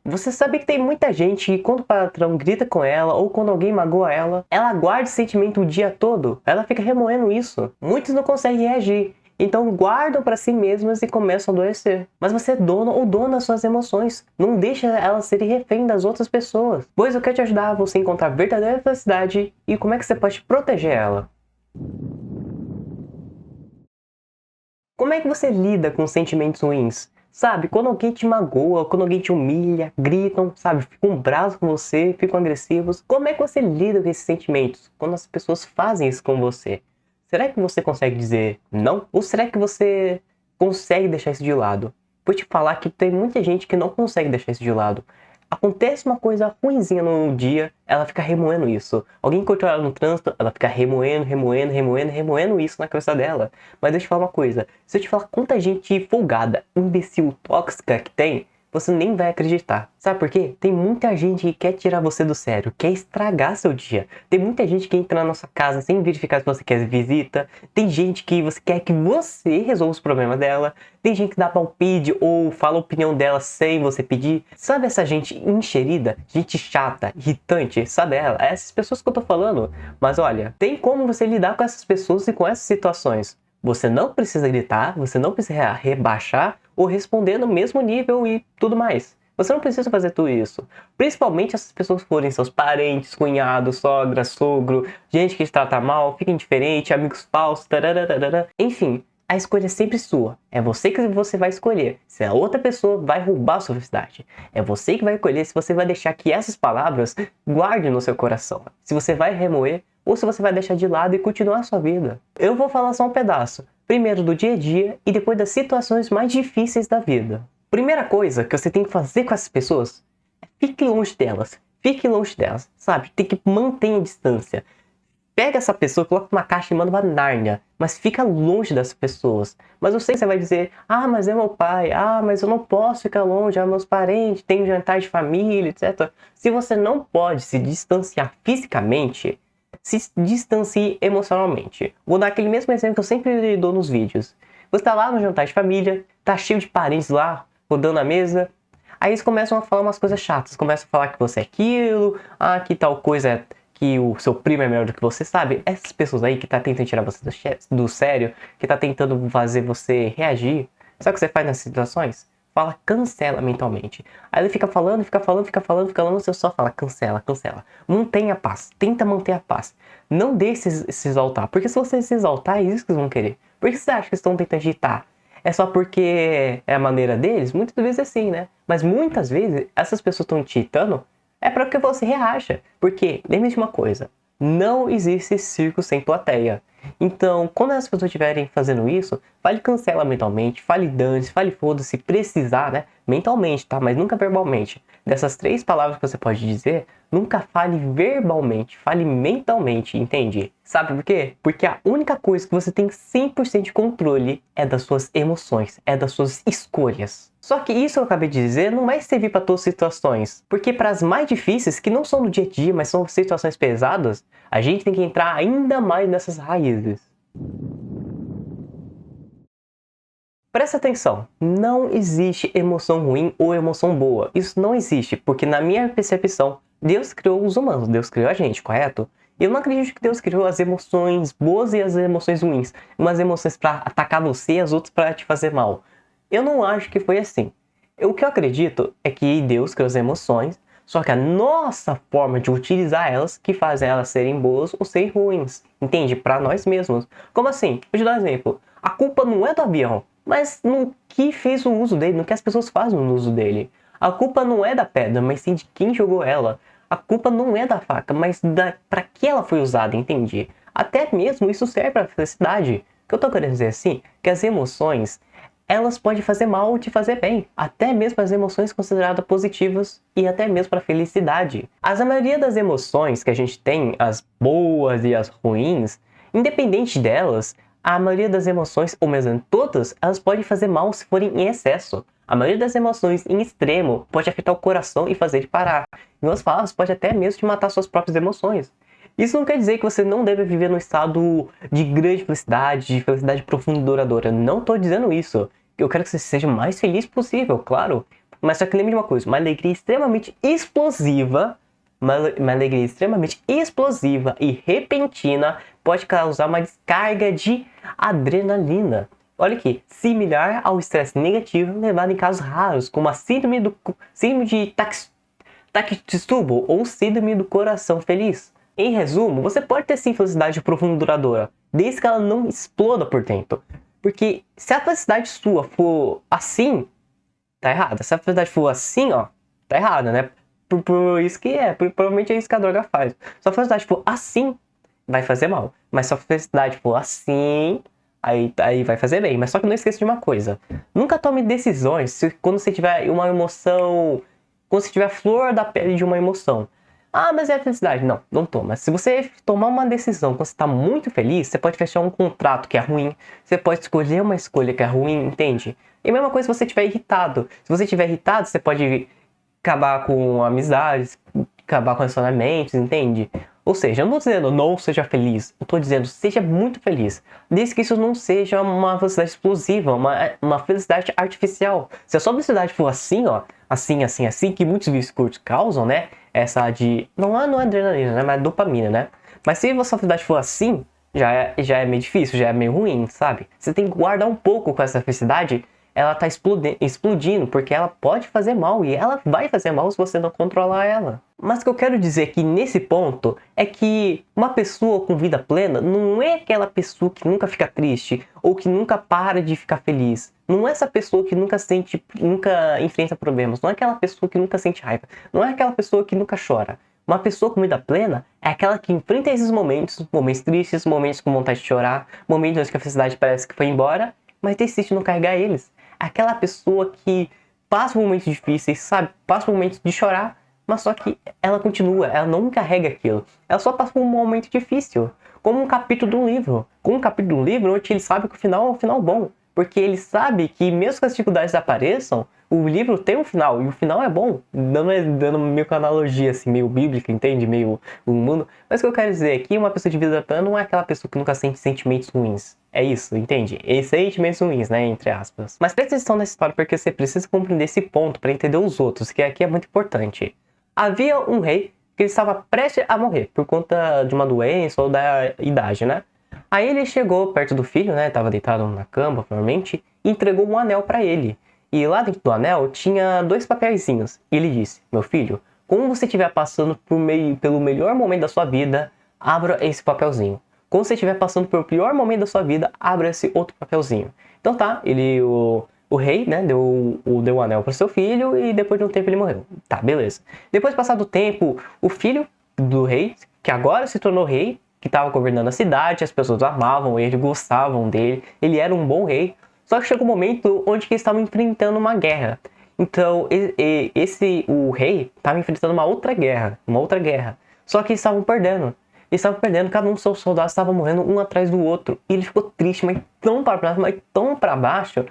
Você sabe que tem muita gente que quando o patrão grita com ela ou quando alguém magoa ela guarda esse sentimento o dia todo. Ela fica remoendo isso. Muitos não conseguem reagir. Então guardam pra si mesmas e começam a adoecer. Mas você é dono ou dona das suas emoções. Não deixa elas serem refém das outras pessoas. Pois eu quero te ajudar a você encontrar a verdadeira felicidade e como é que você pode proteger ela. Como é que você lida com sentimentos ruins? Sabe, quando alguém te magoa, quando alguém te humilha, gritam, sabe, ficam bravos com você, ficam agressivos. Como é que você lida com esses sentimentos? Quando as pessoas fazem isso com você? Será que você consegue dizer não? Ou será que você consegue deixar isso de lado? Vou te falar que tem muita gente que não consegue deixar isso de lado. Acontece uma coisa ruinzinha no dia, ela fica remoendo isso. Alguém encontrou ela no trânsito, ela fica remoendo isso na cabeça dela. Mas deixa eu te falar uma coisa, se eu te falar quanta gente folgada, imbecil, tóxica que tem, você nem vai acreditar. Sabe por quê? Tem muita gente que quer tirar você do sério, quer estragar seu dia. Tem muita gente que entra na nossa casa sem verificar se você quer visita. Tem gente que você quer que você resolva os problemas dela. Tem gente que dá palpite ou fala a opinião dela sem você pedir. Sabe essa gente enxerida? Gente chata, irritante, sabe ela? É essas pessoas que eu tô falando. Mas olha, tem como você lidar com essas pessoas e com essas situações. Você não precisa gritar, você não precisa rebaixar ou responder no mesmo nível e tudo mais. Você não precisa fazer tudo isso. Principalmente se essas pessoas forem seus parentes, cunhados, sogra, sogro, gente que te trata mal, fica indiferente, amigos falsos, tararara. Enfim, a escolha é sempre sua. É você que você vai escolher se a outra pessoa vai roubar a sua felicidade. É você que vai escolher se você vai deixar que essas palavras guardem no seu coração. Se você vai remoer ou se você vai deixar de lado e continuar a sua vida. Eu vou falar só um pedaço. Primeiro do dia a dia e depois das situações mais difíceis da vida. Primeira coisa que você tem que fazer com essas pessoas é fique longe delas. Fique longe delas, sabe? Tem que manter a distância. Pega essa pessoa, coloca numa caixa e manda pra Nárnia. Mas fica longe das pessoas. Mas eu sei que você vai dizer, ah, mas é meu pai. Ah, mas eu não posso ficar longe. Ah, meus parentes, tem jantar de família, etc. Se você não pode se distanciar fisicamente, se distancie emocionalmente. Vou dar aquele mesmo exemplo que eu sempre dou nos vídeos. Você tá lá no jantar de família, tá cheio de parentes lá, rodando a mesa. Aí eles começam a falar umas coisas chatas. Começam a falar que você é aquilo, que tal coisa é que o seu primo é melhor do que você, sabe? Essas pessoas aí que tá tentando tirar você do sério, que tá tentando fazer você reagir. Sabe o que você faz nessas situações? Fala, cancela mentalmente. Aí ele fica falando, você só fala, cancela. Mantenha a paz, tenta manter a paz. Não deixe se exaltar, porque se você se exaltar, é isso que eles vão querer. Por que você acha que eles estão tentando agitar? É só porque é a maneira deles? Muitas vezes é assim, né? Mas muitas vezes, essas pessoas estão te irritando, é para que você reaja. Porque, lembre de uma coisa, não existe circo sem plateia. Então, quando as pessoas estiverem fazendo isso, fale cancela mentalmente, fale dane-se, fale foda-se, se precisar, né? Mentalmente, tá? Mas nunca verbalmente. Dessas 3 palavras que você pode dizer, nunca fale verbalmente, fale mentalmente, entende? Sabe por quê? Porque a única coisa que você tem 100% de controle é das suas emoções, é das suas escolhas. Só que isso que eu acabei de dizer não vai servir para todas as situações. Porque para as mais difíceis, que não são no dia a dia, mas são situações pesadas, a gente tem que entrar ainda mais nessas raízes. Presta atenção, não existe emoção ruim ou emoção boa. Isso não existe, porque na minha percepção, Deus criou os humanos, Deus criou a gente, correto? E eu não acredito que Deus criou as emoções boas e as emoções ruins. Umas emoções para atacar você e as outras para te fazer mal. Eu não acho que foi assim. O que eu acredito é que Deus criou as emoções, só que a nossa forma de utilizar elas que faz elas serem boas ou serem ruins. Entende? Para nós mesmos. Como assim? Vou te dar um exemplo. A culpa não é do avião, mas no que fez o uso dele, no que as pessoas fazem no uso dele. A culpa não é da pedra, mas sim de quem jogou ela. A culpa não é da faca, mas para que ela foi usada, entende? Até mesmo isso serve para a felicidade. O que eu tô querendo dizer assim, que as emoções, elas podem fazer mal ou te fazer bem. Até mesmo as emoções consideradas positivas e até mesmo para a felicidade. A maioria das emoções que a gente tem, as boas e as ruins, independente delas, a maioria das emoções, ou mesmo todas, elas podem fazer mal se forem em excesso. A maioria das emoções em extremo pode afetar o coração e fazer ele parar. Em outras palavras, pode até mesmo te matar suas próprias emoções. Isso não quer dizer que você não deve viver num estado de grande felicidade, de felicidade profunda e duradoura. Não estou dizendo isso. Eu quero que você seja o mais feliz possível, claro. Mas só que lembre de uma coisa, uma alegria extremamente explosiva, uma alegria extremamente explosiva e repentina pode causar uma descarga de adrenalina. Olha aqui, similar ao estresse negativo levado em casos raros, como a síndrome de Takotsubo ou síndrome do coração feliz. Em resumo, você pode ter sim felicidade profunda e duradoura, desde que ela não exploda por dentro. Porque se a felicidade sua for assim, tá errada. Se a felicidade for assim, ó, tá errada, né? Por isso que provavelmente é isso que a droga faz. Se a felicidade for assim, vai fazer mal. Mas se a felicidade for assim, aí vai fazer bem. Mas só que não esqueça de uma coisa. Nunca tome decisões quando você tiver uma emoção, quando você tiver a flor da pele de uma emoção. Ah, mas é a felicidade. Não, não toma. Se você tomar uma decisão quando você está muito feliz, você pode fechar um contrato que é ruim. Você pode escolher uma escolha que é ruim, entende? E a mesma coisa se você estiver irritado. Se você estiver irritado, você pode acabar com amizades, acabar com relacionamentos, entende? Ou seja, eu não estou dizendo não seja feliz. Eu estou dizendo seja muito feliz. Desde que isso não seja uma felicidade explosiva, uma felicidade artificial. Se a sua felicidade for assim, ó, assim, que muitos vídeos curtos causam, né? Essa de... Não é adrenalina, né? Mas dopamina, né? Mas se a sua felicidade for assim, já é meio difícil, já é meio ruim, sabe? Você tem que guardar um pouco com essa felicidade. Ela tá explodindo porque ela pode fazer mal e ela vai fazer mal se você não controlar ela. Mas o que eu quero dizer aqui nesse ponto é que uma pessoa com vida plena não é aquela pessoa que nunca fica triste ou que nunca para de ficar feliz. Não é essa pessoa que nunca enfrenta problemas. Não é aquela pessoa que nunca sente raiva. Não é aquela pessoa que nunca chora. Uma pessoa com vida plena é aquela que enfrenta esses momentos tristes, momentos com vontade de chorar, momentos que a felicidade parece que foi embora, mas decide não carregar eles. Aquela pessoa que passa momentos difíceis, sabe? Passa momentos de chorar, mas só que ela continua, ela não carrega aquilo. Ela só passa por um momento difícil, como um capítulo de um livro. Como um capítulo de um livro onde ele sabe que o final é um final bom. Porque ele sabe que mesmo que as dificuldades apareçam, o livro tem um final, e o final é bom. Dando meio com analogia, assim, meio bíblica, entende? Meio mundo. Mas o que eu quero dizer aqui, uma pessoa de vida plena não é aquela pessoa que nunca sente sentimentos ruins. É isso, entende? E sentimentos ruins, né? Entre aspas. Mas presta atenção nessa história porque você precisa compreender esse ponto para entender os outros, que aqui é muito importante. Havia um rei que ele estava prestes a morrer por conta de uma doença ou da idade, né? Aí ele chegou perto do filho, né? Tava deitado na cama, provavelmente, e entregou um anel para ele. E lá dentro do anel tinha 2 papeizinhos. E ele disse: meu filho, quando você estiver passando pelo melhor momento da sua vida, abra esse papelzinho. Quando você estiver passando pelo pior momento da sua vida, abra esse outro papelzinho. Então tá, o rei, né, deu o anel para seu filho e depois de um tempo ele morreu. Tá, beleza. Depois de passar do tempo, o filho do rei, que agora se tornou rei, que estava governando a cidade, as pessoas amavam ele, gostavam dele, ele era um bom rei. Só que chegou um momento onde eles estavam enfrentando uma guerra. Então, o rei estava enfrentando uma outra guerra. Só que eles estavam perdendo. Cada um dos seus soldados estava morrendo um atrás do outro. E ele ficou triste, mas tão para baixo,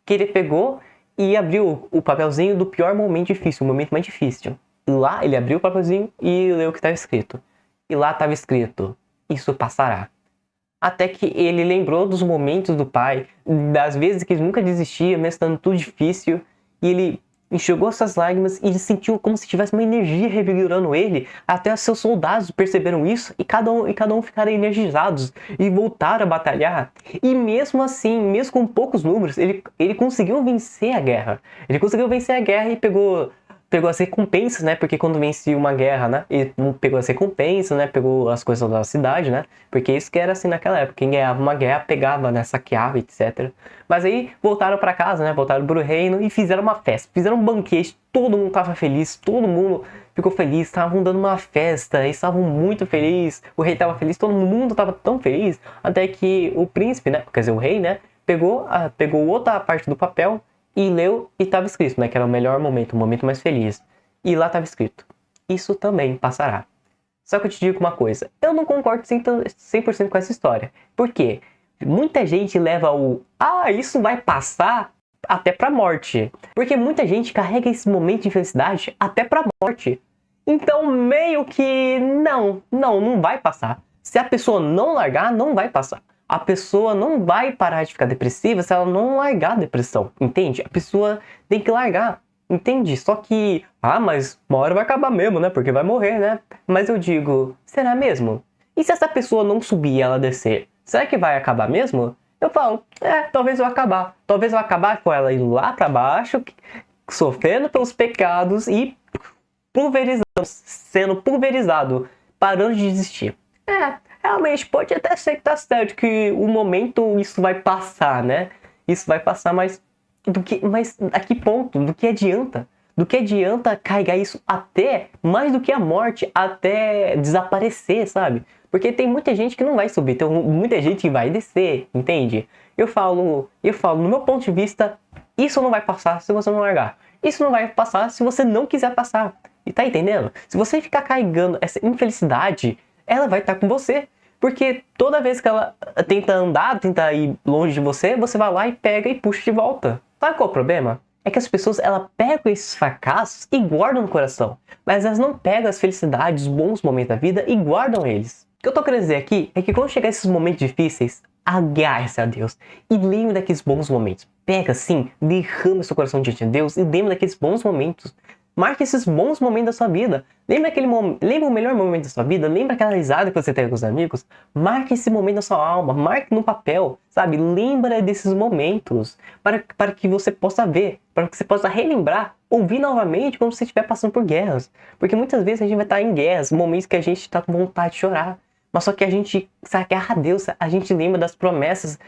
que ele pegou e abriu o papelzinho do pior momento difícil, o momento mais difícil. E lá ele abriu o papelzinho e leu o que estava escrito. E lá estava escrito: isso passará. Até que ele lembrou dos momentos do pai, das vezes que ele nunca desistia, mesmo estando tudo difícil, e ele enxugou essas lágrimas e ele sentiu como se tivesse uma energia revigorando ele. Até os seus soldados perceberam isso e cada um ficaram energizados e voltaram a batalhar. E mesmo assim, mesmo com poucos números, ele conseguiu vencer a guerra. Ele conseguiu vencer a guerra e pegou as recompensas, né? Porque quando vencia uma guerra, né? Ele pegou as recompensas, né? Pegou as coisas da cidade, né? Porque isso que era assim naquela época. Quem ganhava uma guerra pegava, né? Saqueava, etc. Mas aí voltaram para casa, né? Voltaram pro reino e fizeram uma festa. Fizeram um banquete. Todo mundo tava feliz. Todo mundo ficou feliz. Estavam dando uma festa. Eles estavam muito felizes. O rei tava feliz. Todo mundo tava tão feliz. Até que o príncipe, né? Quer dizer, o rei, né? Pegou outra parte do papel e leu e estava escrito, né, que era o melhor momento, o momento mais feliz. E lá estava escrito: isso também passará. Só que eu te digo uma coisa, eu não concordo 100% com essa história. Por quê? Muita gente leva isso vai passar até pra morte. Porque muita gente carrega esse momento de felicidade até pra morte. Então meio que não vai passar. Se a pessoa não largar, não vai passar. A pessoa não vai parar de ficar depressiva se ela não largar a depressão, entende? A pessoa tem que largar. Entende? Só que, mas uma hora vai acabar mesmo, né? Porque vai morrer, né? Mas eu digo, será mesmo? E se essa pessoa não subir e ela descer? Será que vai acabar mesmo? Eu falo, talvez vai acabar. Talvez vai acabar com ela ir lá pra baixo, sofrendo pelos pecados e pulverizando, sendo pulverizado, parando de existir. Realmente pode até ser que tá certo, que o momento isso vai passar, né? Isso vai passar, mas a que ponto? Do que adianta? Do que adianta carregar isso até, mais do que a morte, até desaparecer, sabe? Porque tem muita gente que não vai subir, tem muita gente que vai descer, entende? Eu falo, no meu ponto de vista, isso não vai passar se você não largar. Isso não vai passar se você não quiser passar. E tá entendendo? Se você ficar carregando essa infelicidade, ela vai estar com você. Porque toda vez que ela tenta andar, tenta ir longe de você, você vai lá e pega e puxa de volta. Sabe qual é o problema? É que as pessoas, elas pegam esses fracassos e guardam no coração. Mas elas não pegam as felicidades, os bons momentos da vida e guardam eles. O que eu tô querendo dizer aqui é que quando chegar esses momentos difíceis, agarre-se a Deus e lembre daqueles bons momentos. Pega assim, derrama seu coração diante de Deus e lembre daqueles bons momentos. Marque esses bons momentos da sua vida. Lembra o melhor momento da sua vida? Lembra aquela risada que você teve com os amigos? Marque esse momento da sua alma. Marque no papel, sabe? Lembra desses momentos para que você possa ver, para que você possa relembrar, ouvir novamente quando você estiver passando por guerras. Porque muitas vezes a gente vai estar em guerras, momentos que a gente está com vontade de chorar. Mas só que a gente se agarra a Deus, a gente lembra das promessas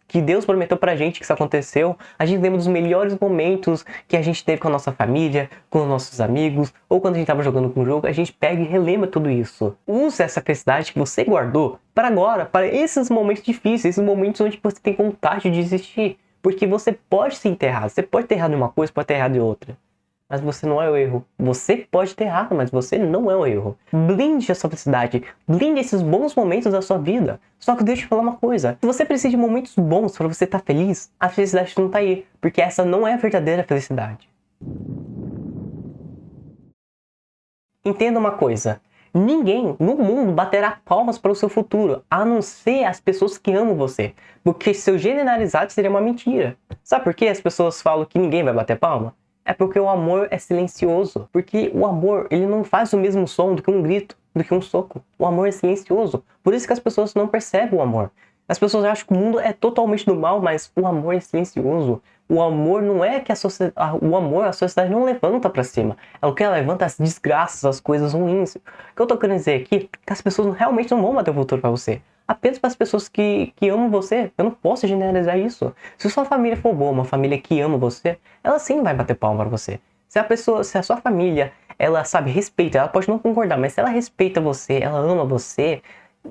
que Deus prometeu pra gente que isso aconteceu. A gente lembra dos melhores momentos que a gente teve com a nossa família, com os nossos amigos, ou quando a gente estava jogando com um jogo, a gente pega e relembra tudo isso. Use essa felicidade que você guardou para agora, para esses momentos difíceis, esses momentos onde você tem vontade de desistir. Porque você pode se enterrar, você pode ter errado em uma coisa, pode ter errado em outra. Mas você não é o erro. Você pode ter errado, mas você não é o erro. Blinde a sua felicidade. Blinde esses bons momentos da sua vida. Só que deixa eu te falar uma coisa. Se você precisa de momentos bons para você estar feliz, a felicidade não tá aí. Porque essa não é a verdadeira felicidade. Entenda uma coisa. Ninguém no mundo baterá palmas para o seu futuro, a não ser as pessoas que amam você. Porque seu generalizado seria uma mentira. Sabe por que as pessoas falam que ninguém vai bater palma? É porque o amor é silencioso. Porque o amor, ele não faz o mesmo som do que um grito, do que um soco. O amor é silencioso. Por isso que as pessoas não percebem o amor. As pessoas acham que o mundo é totalmente do mal, mas o amor é silencioso. O amor não é que a sociedade não levanta pra cima. É o que ela levanta as desgraças, as coisas ruins. O que eu tô querendo dizer aqui é que as pessoas realmente não vão bater o futuro pra você. Apenas para as pessoas que amam você. Eu não posso generalizar isso. Se sua família for boa, uma família que ama você, ela sim vai bater palma para você. Se a sua família, ela sabe, respeita, ela pode não concordar, mas se ela respeita você, ela ama você,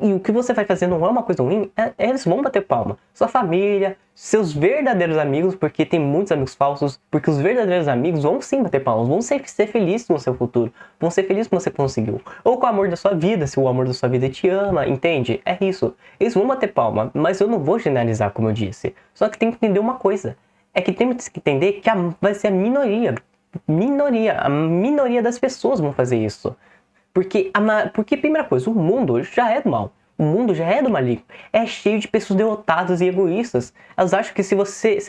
e o que você vai fazer não é uma coisa ruim, eles vão bater palma. Sua família, seus verdadeiros amigos, porque tem muitos amigos falsos, porque os verdadeiros amigos vão sim bater palmas, vão ser felizes com o seu futuro, vão ser felizes com o que você conseguiu. Ou com o amor da sua vida, se o amor da sua vida te ama, entende? É isso. Eles vão bater palma, mas eu não vou generalizar, como eu disse. Só que tem que entender uma coisa. É que temos que entender que vai ser a minoria. A minoria das pessoas vão fazer isso. Porque, primeira coisa, o mundo já é do mal. O mundo já é do maligno. É cheio de pessoas derrotadas e egoístas. Elas acham que se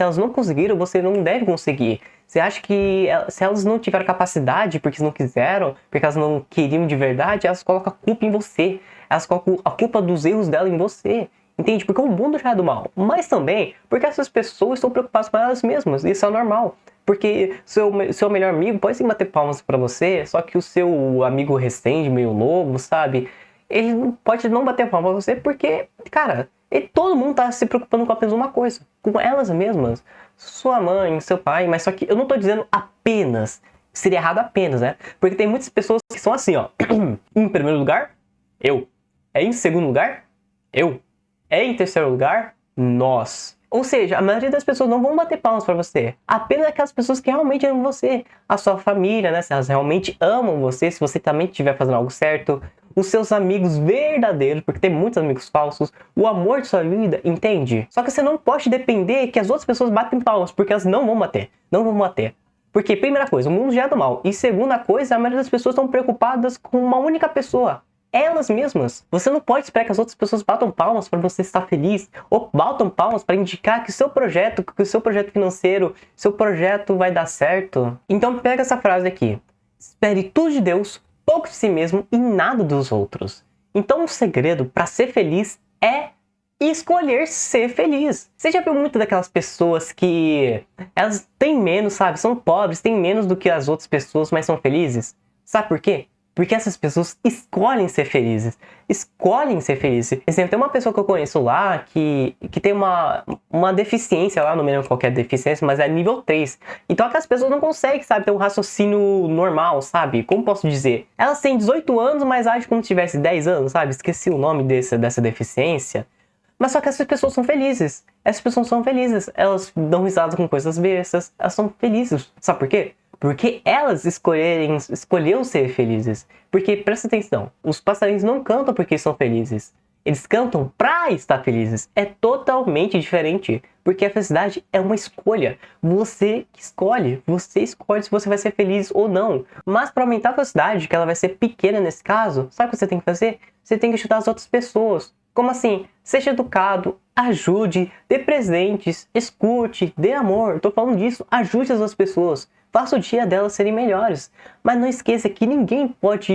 elas não conseguiram, você não deve conseguir. Você acha que se elas não tiveram capacidade porque não quiseram, porque elas não queriam de verdade, elas colocam a culpa em você. Elas colocam a culpa dos erros dela em você. Entende? Porque o mundo já é do mal. Mas também porque essas pessoas estão preocupadas com elas mesmas. Isso é normal. Porque seu melhor amigo pode sim bater palmas pra você, só que o seu amigo recente, meio novo, sabe? Ele pode não bater palmas pra você porque, cara, todo mundo tá se preocupando com apenas uma coisa. Com elas mesmas. Sua mãe, seu pai. Mas só que eu não tô dizendo apenas. Seria errado apenas, né? Porque tem muitas pessoas que são assim, ó. Em primeiro lugar, eu. Em segundo lugar, eu. Em terceiro lugar, nós. Ou seja, a maioria das pessoas não vão bater palmas pra você. Apenas aquelas pessoas que realmente amam você. A sua família, né? Se elas realmente amam você, se você também estiver fazendo algo certo. Os seus amigos verdadeiros, porque tem muitos amigos falsos. O amor de sua vida, entende? Só que você não pode depender que as outras pessoas batem palmas, porque elas não vão bater. Não vão bater. Porque, primeira coisa, o mundo já é do mal. E segunda coisa, a maioria das pessoas estão preocupadas com uma única pessoa. elas mesmas. Você não pode esperar que as outras pessoas batam palmas para você estar feliz, ou batam palmas para indicar que o seu projeto financeiro, seu projeto vai dar certo. Então pega essa frase aqui. Espere tudo de Deus, pouco de si mesmo e nada dos outros. Então o segredo para ser feliz é escolher ser feliz. Você já viu muito daquelas pessoas que elas têm menos, sabe? São pobres, têm menos do que as outras pessoas, mas são felizes? Sabe por quê? Porque essas pessoas escolhem ser felizes. Escolhem ser felizes. Exemplo, tem uma pessoa que eu conheço lá que tem uma deficiência lá, não me lembro qual que é a deficiência, mas é nível 3. Então aquelas pessoas não conseguem, sabe, ter um raciocínio normal, sabe? Como posso dizer? Elas têm 18 anos, mas agem como se tivesse 10 anos, sabe? Esqueci o nome dessa deficiência. Mas só que essas pessoas são felizes. Essas pessoas são felizes. Elas dão risada com coisas bestas. Elas são felizes. Sabe por quê? Porque elas escolheram ser felizes. Porque, presta atenção, os passarinhos não cantam porque são felizes. Eles cantam pra estar felizes. É totalmente diferente. Porque a felicidade é uma escolha. Você que escolhe. Você escolhe se você vai ser feliz ou não. Mas para aumentar a felicidade, que ela vai ser pequena nesse caso, sabe o que você tem que fazer? Você tem que ajudar as outras pessoas. Como assim? Seja educado, ajude, dê presentes, escute, dê amor. Tô falando disso, ajude as outras pessoas. Faça o dia delas serem melhores. Mas não esqueça que ninguém pode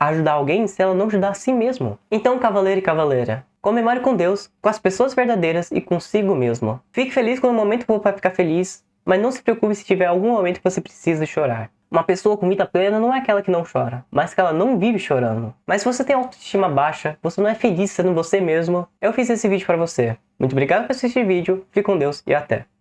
ajudar alguém se ela não ajudar a si mesmo. Então, cavaleiro e cavaleira, comemore com Deus, com as pessoas verdadeiras e consigo mesmo. Fique feliz quando o momento for para ficar feliz, mas não se preocupe se tiver algum momento que você precisa chorar. Uma pessoa com vida plena não é aquela que não chora, mas que ela não vive chorando. Mas se você tem autoestima baixa, você não é feliz sendo você mesmo, eu fiz esse vídeo para você. Muito obrigado por assistir o vídeo, fique com Deus e até!